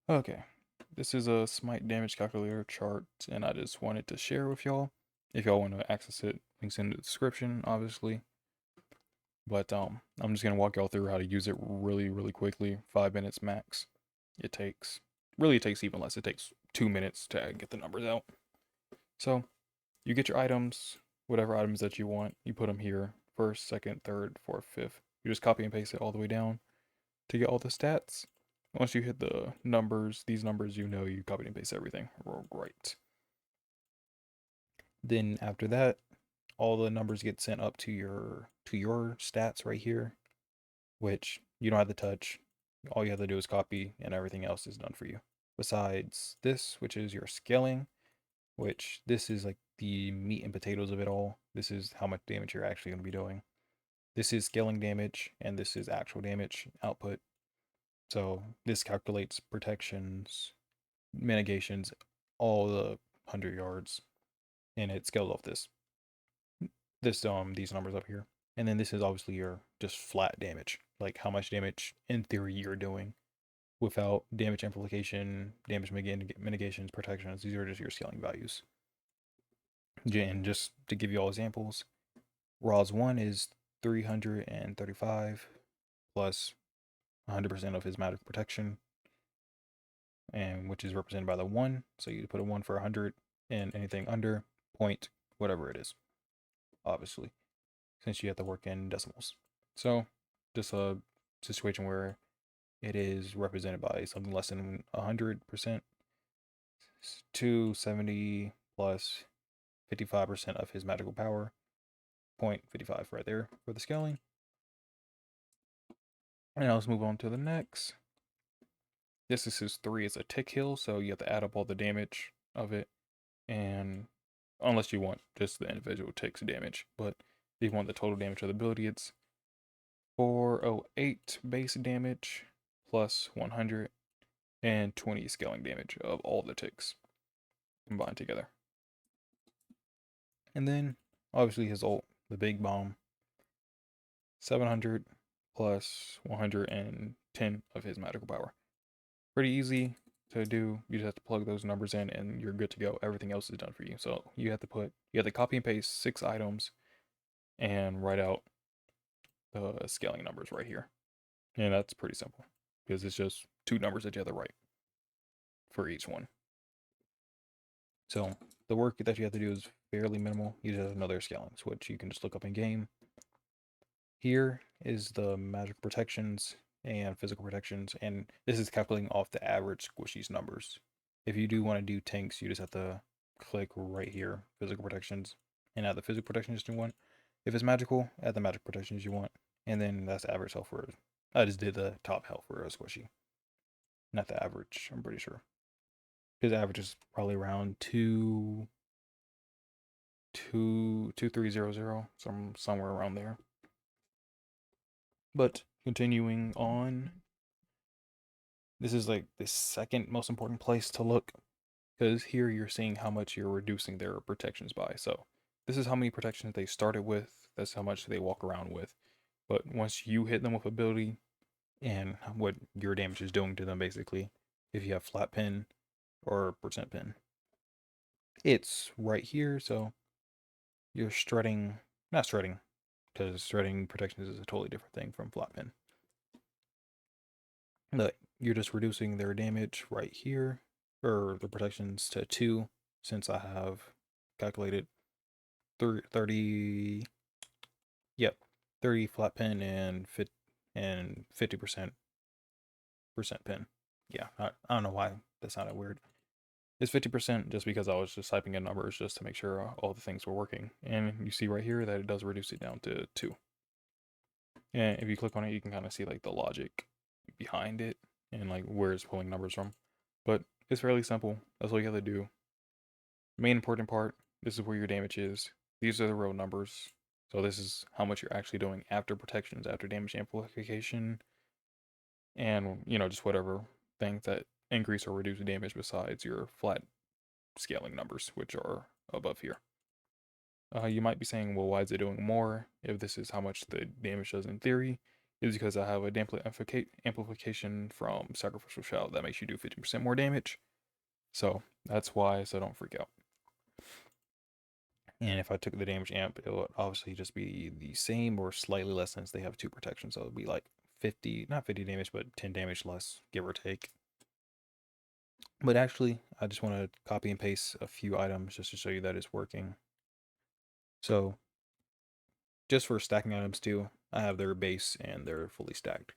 Okay, this is a smite damage calculator chart, and I just wanted to share with y'all. If y'all want to access it, links in the description, obviously. But I'm just gonna walk y'all through how to use it really quickly. 5 minutes max. It takes it takes even less. It takes 2 minutes to get the numbers out. So you get your items, whatever items that you want. You put them here, first, second, third, fourth, fifth. You just copy and paste it all the way down to get all the stats. Once you hit the numbers, these numbers, you know you copy and paste everything. Great. Then after that, all the numbers get sent up to your stats right here, which you don't have to touch. All you have to do is copy, and everything else is done for you. Besides this, which is your scaling, which this is like the meat and potatoes of it all. This is how much damage you're actually going to be doing. This is scaling damage, and this is actual damage output. So this calculates protections, mitigations, all the 100 yards, and it scales off these numbers up here. And then this is obviously your just flat damage, like how much damage in theory you're doing without damage amplification, damage mitigations, protections. These are just your scaling values. And just to give you all examples, ROS 1 is 335 plus 100% of his magic protection, and which is represented by the 1. So you put a 1 for 100, and anything under point, whatever it is, obviously, since you have to work in decimals. So just a situation where it is represented by something less than 100%, 270 plus 55% of his magical power, 0.55 right there for the scaling. And now let's move on to the next. This is his 3. It's a tick heal, so you have to add up all the damage of it, and unless you want just the individual ticks damage, but if you want the total damage of the ability, it's 408 base damage plus 100 and 20 scaling damage of all the ticks combined together. And then obviously his ult, the big bomb, 700 plus 110 of his magical power. Pretty easy to do. You just have to plug those numbers in and you're good to go. Everything else is done for you. So you have to copy and paste 6 items and write out the scaling numbers right here. And that's pretty simple because it's just 2 numbers that you have to write for each one. So the work that you have to do is fairly minimal. You just have another scaling switch you can just look up in game. Here is the magic protections and physical protections, and this is calculating off the average squishies numbers. If you do want to do tanks, you just have to click right here, physical protections, and add the physical protections you want. If it's magical, add the magic protections you want, and then that's average health for it. I just did the top health for a squishy, not the average, I'm pretty sure. His average is probably around 2300, somewhere around there. But continuing on, this is like the second most important place to look because here you're seeing how much you're reducing their protections by. So this is how many protections they started with. That's how much they walk around with. But once you hit them with ability and what your damage is doing to them, basically, if you have flat pin or percent pin, it's right here. So you're strutting, not strutting, because strutting protections is a totally different thing from flat pin. But you're just reducing their damage right here, or the protections to 2, since I have calculated 30, yep, 30 flat pin and 50% pin. Yeah, I don't know why that sounded weird. It's 50% just because I was just typing in numbers just to make sure all the things were working. And you see right here that it does reduce it down to 2. And if you click on it, you can kind of see like the logic behind it and like where it's pulling numbers from. But it's fairly simple. That's all you have to do. Main important part, this is where your damage is. These are the real numbers. So this is how much you're actually doing after protections, after damage amplification, and just whatever things that increase or reduce damage besides your flat scaling numbers, which are above here. You might be saying, well, why is it doing more if this is how much the damage does in theory? is because I have a amplification from Sacrificial Shout that makes you do 50% more damage. So that's why, so don't freak out. And if I took the damage amp, it would obviously just be the same or slightly less since they have 2 protection. So it would be like 50, not 50 damage, but 10 damage less, give or take. But actually, I just want to copy and paste a few items just to show you that it's working. So just for stacking items too, I have their base and they're fully stacked.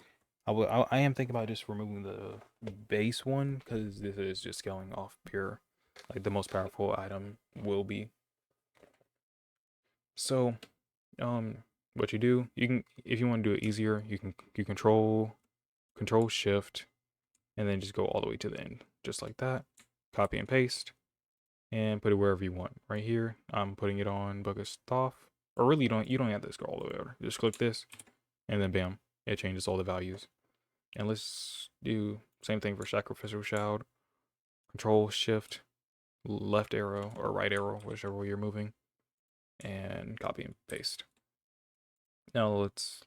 I am thinking about just removing the base one because this is just going off pure, like the most powerful item will be. So, what you do, you can, if you want to do it easier, you control shift and then just go all the way to the end, just like that. Copy and paste and put it wherever you want. Right here, I'm putting it on Book of Thoth. Or really, you don't have to scroll all the way over. Just click this, and then bam, it changes all the values. And let's do same thing for Sacrificial Shroud. Control Shift left arrow or right arrow, whichever way you're moving, and copy and paste. Now let's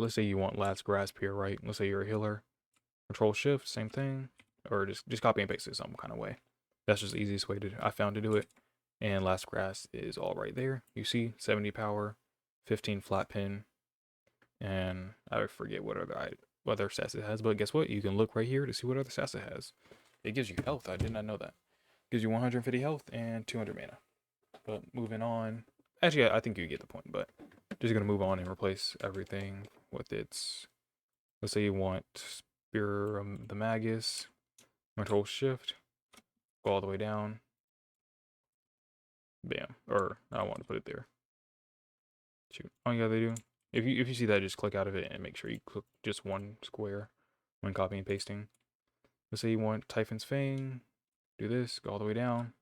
say you want Last Grasp here, right? Let's say you're a healer. Control Shift, same thing, or just copy and paste it some kind of way. That's just the easiest way I found to do it. And Last Grasp is all right there. You see 70 power, 15 flat pin, and I forget what other stats it has, but guess what? You can look right here to see what other stats it has. It gives you health. I did not know that. It gives you 150 health and 200 mana. But moving on. Actually, I think you get the point, but just going to move on and replace everything with its. Let's say you want Spear the Magus. Control Shift. Go all the way down. Bam. Or I want to put it there. Shoot. All you gotta do, if you see that, just click out of it and make sure you click just one square when copying and pasting. Let's say you want Typhon's Fang. Do this. Go all the way down.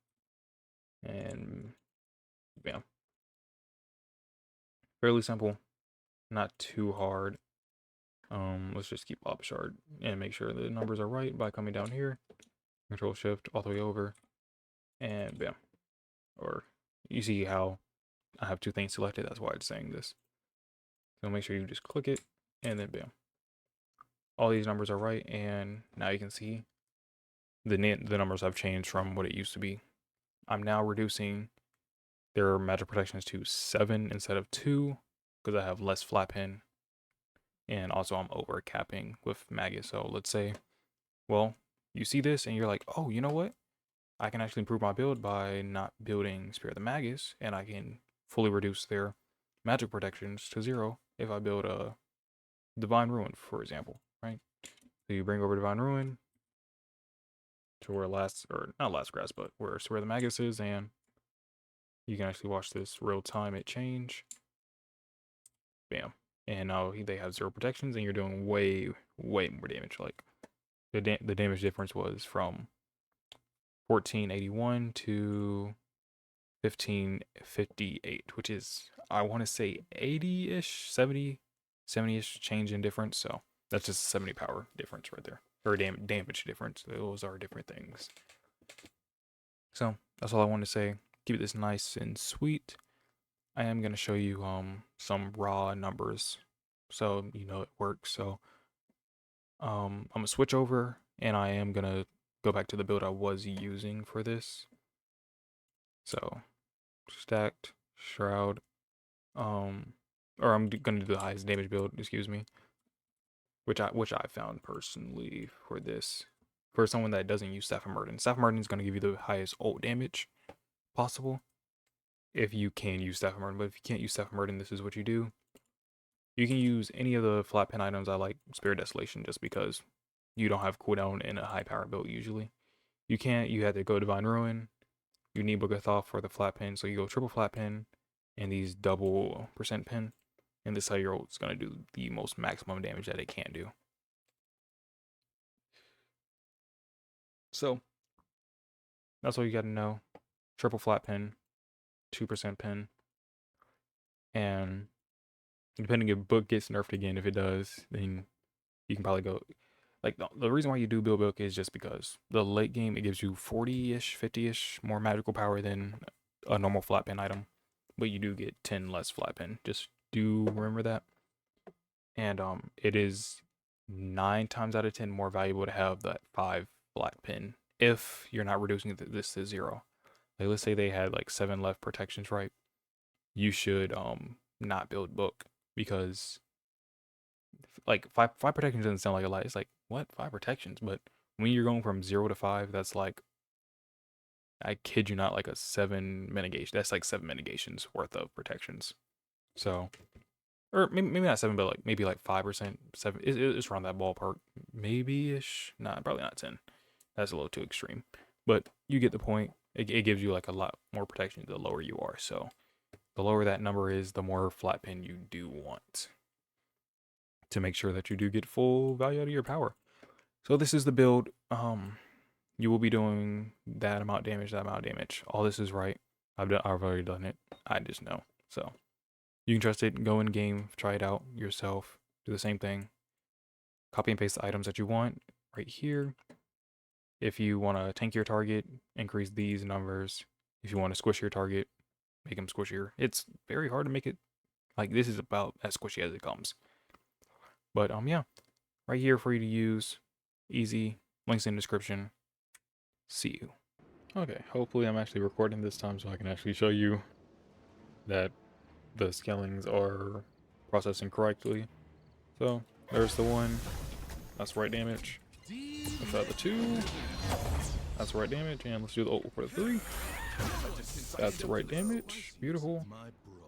And bam. Fairly simple. Not too hard. Let's just keep Shard and make sure the numbers are right by coming down here. Control Shift all the way over. And bam. Or you see how I have two things selected. That's why it's saying this. So make sure you just click it and then bam. All these numbers are right, and now you can see the numbers have changed from what it used to be. I'm now reducing their magic protections to 7 instead of 2 because I have less flat pin, and also I'm over capping with Magus. So let's say, well, you see this and you're like, oh, you know what? I can actually improve my build by not building Spear of the Magus, and I can fully reduce their magic protections to 0 if I build a Divine Ruin, for example, right? So you bring over Divine Ruin to where not Last Grass, but where the Magus is, and you can actually watch this real time it change. Bam. And now they have 0 protections, and you're doing way more damage. Like the damage difference was from 1481 to 1558, which is, I want to say 80-ish, 70-ish change in difference. So that's just a 70 power difference right there, or damage difference. Those are different things. So that's all I want to say. Keep this nice and sweet. I am going to show you some raw numbers so you know it works. So I'm going to switch over, and I am going to go back to the build I was using for this. So stacked shroud, or I'm going to do the highest damage build, excuse me, which I found personally for this. For someone that doesn't use Staff of Murden. Staff of Murden is going to give you the highest ult damage possible if you can use Staff of Murden. But if you can't use Staff of Murden, this is what you do. You can use any of the flat pin items. I like Spirit Desolation just because you don't have cooldown in a high power build usually. You have to go Divine Ruin. You need Book of Thoth for the flat pin, so you go triple flat pin and these double percent pin. And this is how your ult's going to do the most maximum damage that it can do. So that's all you got to know. Triple flat pin, 2% pin, and depending if book gets nerfed again, if it does, then you can probably go. Like the reason why you do build book is just because the late game it gives you 40-ish, 50-ish more magical power than a normal flat pin item, but you do get 10 less flat pin. Just do remember that. and it is 9 times out of 10 more valuable to have that 5 flat pin if you're not reducing this to 0. Like, let's say they had like 7 left protections, right? You should not build book, because like five protections doesn't sound like a lot. It's like, what, 5 protections? But when you're going from 0 to 5, that's like, I kid you not, like a 7 mitigation. That's like 7 mitigations worth of protections. So, or maybe not 7, but like maybe like 5%, 7. It's around that ballpark, maybe ish. Nah, probably not 10. That's a little too extreme. But you get the point. It gives you like a lot more protection the lower you are. So the lower that number is, the more flat pin you do want to make sure that you do get full value out of your power. So this is the build. You will be doing that amount of damage, that amount of damage. All this is right. I've already done it. I just know. So you can trust it. Go in game, try it out yourself. Do the same thing. Copy and paste the items that you want right here. If you want to tank your target, increase these numbers. If you want to squish your target, make them squishier. It's very hard to make it, like, this is about as squishy as it comes. But yeah, right here for you to use. Easy. Links in the description. See you. Okay, hopefully I'm actually recording this time so I can actually show you that the scalings are processing correctly. So there's the 1. That's right damage. Let's try the 2. That's the right damage. And let's do the ult for the 3. That's the right damage. Beautiful.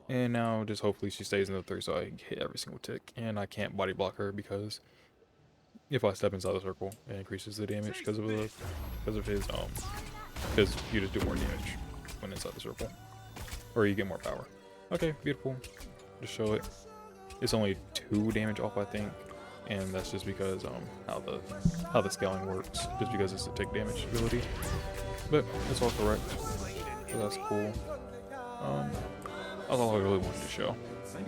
And now just hopefully she stays in the 3 so I hit every single tick. And I can't body block her because if I step inside the circle, it increases the damage because of his because you just do more damage when inside the circle, or you get more power. Okay, beautiful. Just show it. It's only 2 damage off, I think, and that's just because how the scaling works. Just because it's a tick damage ability, but it's all correct. So that's cool. That's all I really wanted to show.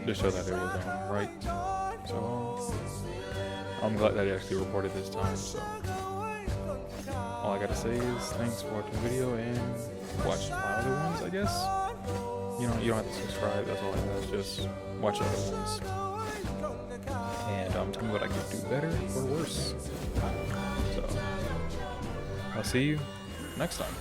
Just show that it was right. So I'm glad that I actually recorded this time. So all I gotta say is thanks for watching the video and watch my other ones, I guess. You don't have to subscribe, that's all I ask, just watch the other ones. And tell me what I could do better or worse. So I'll see you next time.